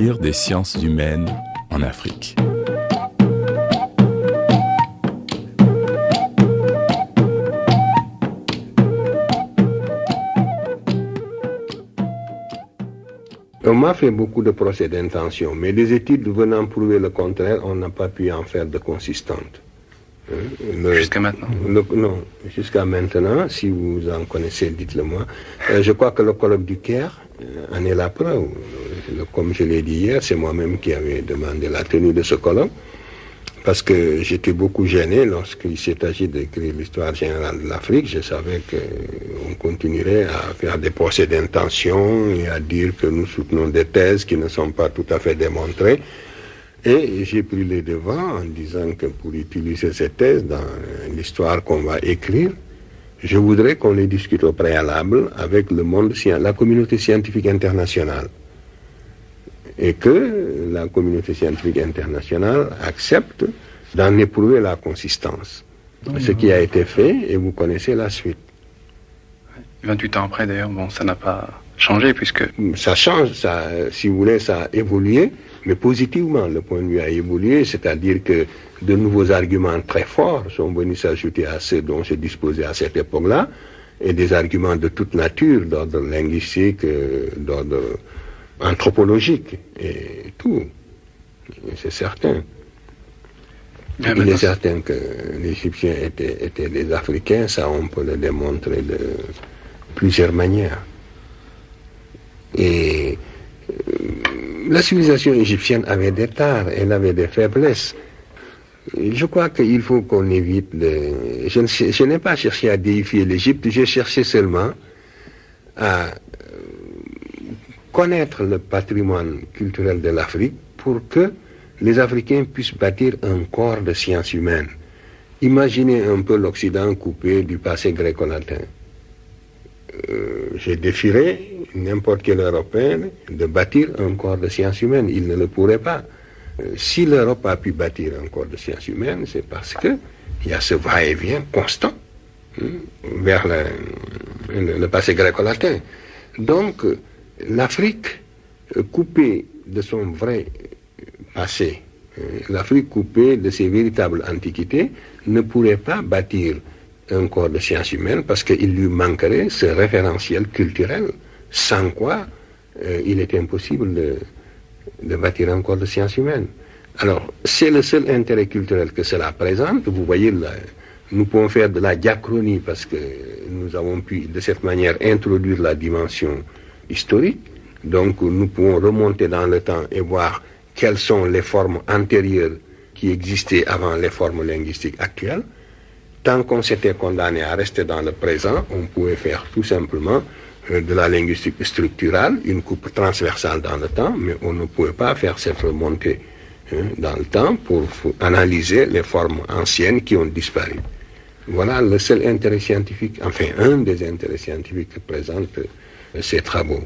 l'avenir des sciences humaines en Afrique. On m'a fait beaucoup de procès d'intention, mais des études venant prouver le contraire, on n'a pas pu en faire de consistantes. Jusqu'à maintenant? Non, jusqu'à maintenant, si vous en connaissez, dites-le moi. Je crois que le colloque du Caire en est la preuve. Comme je l'ai dit hier, c'est moi-même qui avais demandé la tenue de ce colloque, parce que j'étais beaucoup gêné lorsqu'il s'est agi d'écrire l'histoire générale de l'Afrique. Je savais qu'on continuerait à faire des procès d'intention et à dire que nous soutenons des thèses qui ne sont pas tout à fait démontrées. Et j'ai pris les devants en disant que pour utiliser ces thèses dans l'histoire qu'on va écrire, je voudrais qu'on les discute au préalable avec le monde, la communauté scientifique internationale. Et que la communauté scientifique internationale accepte d'en éprouver la consistance. Ce qui a été fait, et vous connaissez la suite. 28 ans après, d'ailleurs, bon, ça n'a pas changé, puisque... Ça change, ça, si vous voulez, ça a évolué, mais positivement, le point de vue a évolué, c'est-à-dire que de nouveaux arguments très forts sont venus s'ajouter à ceux dont je disposais à cette époque-là, et des arguments de toute nature, d'ordre linguistique, d'ordre anthropologique, et tout. C'est certain. Il est certain que les Égyptiens étaient des Africains, ça on peut le démontrer de plusieurs manières. Et la civilisation égyptienne avait des tares, elle avait des faiblesses. Je crois qu'il faut qu'on évite de... Je n'ai pas cherché à déifier l'Égypte, j'ai cherché seulement à connaître le patrimoine culturel de l'Afrique pour que les Africains puissent bâtir un corps de sciences humaines. Imaginez un peu l'Occident coupé du passé gréco-latin. J'ai défié n'importe quel Européen de bâtir un corps de sciences humaines. Il ne le pourrait pas. Si l'Europe a pu bâtir un corps de sciences humaines, c'est parce qu'il y a ce va-et-vient constant vers le passé gréco-latin. Donc, l'Afrique coupée de son vrai passé, l'Afrique coupée de ses véritables antiquités, ne pourrait pas bâtir un corps de sciences humaines parce qu'il lui manquerait ce référentiel culturel, sans quoi il est impossible de bâtir un corps de sciences humaines. Alors, c'est le seul intérêt culturel que cela présente. Vous voyez, nous pouvons faire de la diachronie parce que nous avons pu de cette manière introduire la dimension historique. Donc, nous pouvons remonter dans le temps et voir quelles sont les formes antérieures qui existaient avant les formes linguistiques actuelles. Tant qu'on s'était condamné à rester dans le présent, on pouvait faire tout simplement de la linguistique structurale, une coupe transversale dans le temps, mais on ne pouvait pas faire cette remontée dans le temps pour analyser les formes anciennes qui ont disparu. Voilà le seul intérêt scientifique, enfin un des intérêts scientifiques que présentent ces travaux.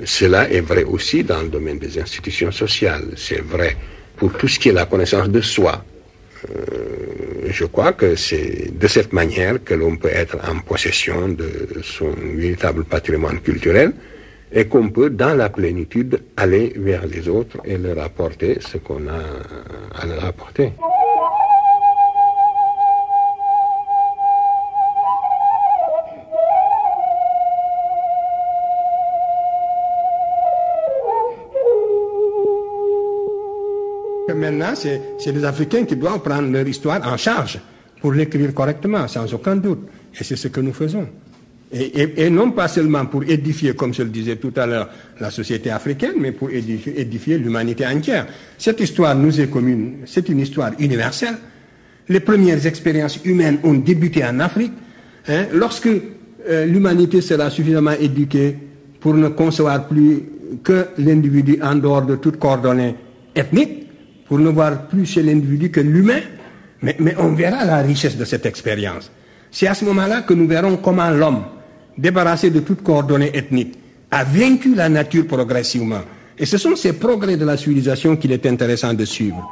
Cela est vrai aussi dans le domaine des institutions sociales, c'est vrai pour tout ce qui est la connaissance de soi. Je crois que c'est de cette manière que l'on peut être en possession de son véritable patrimoine culturel et qu'on peut, dans la plénitude, aller vers les autres et leur apporter ce qu'on a à leur apporter. Maintenant, c'est les Africains qui doivent prendre leur histoire en charge pour l'écrire correctement, sans aucun doute. Et c'est ce que nous faisons. Et non pas seulement pour édifier, comme je le disais tout à l'heure, la société africaine, mais pour édifier l'humanité entière. Cette histoire nous est commune, c'est une histoire universelle. Les premières expériences humaines ont débuté en Afrique. Lorsque l'humanité sera suffisamment éduquée pour ne concevoir plus que l'individu en dehors de toute coordonnée ethnique, pour ne voir plus chez l'individu que l'humain, mais on verra la richesse de cette expérience. C'est à ce moment-là que nous verrons comment l'homme, débarrassé de toute coordonnée ethnique, a vaincu la nature progressivement. Et ce sont ces progrès de la civilisation qu'il est intéressant de suivre.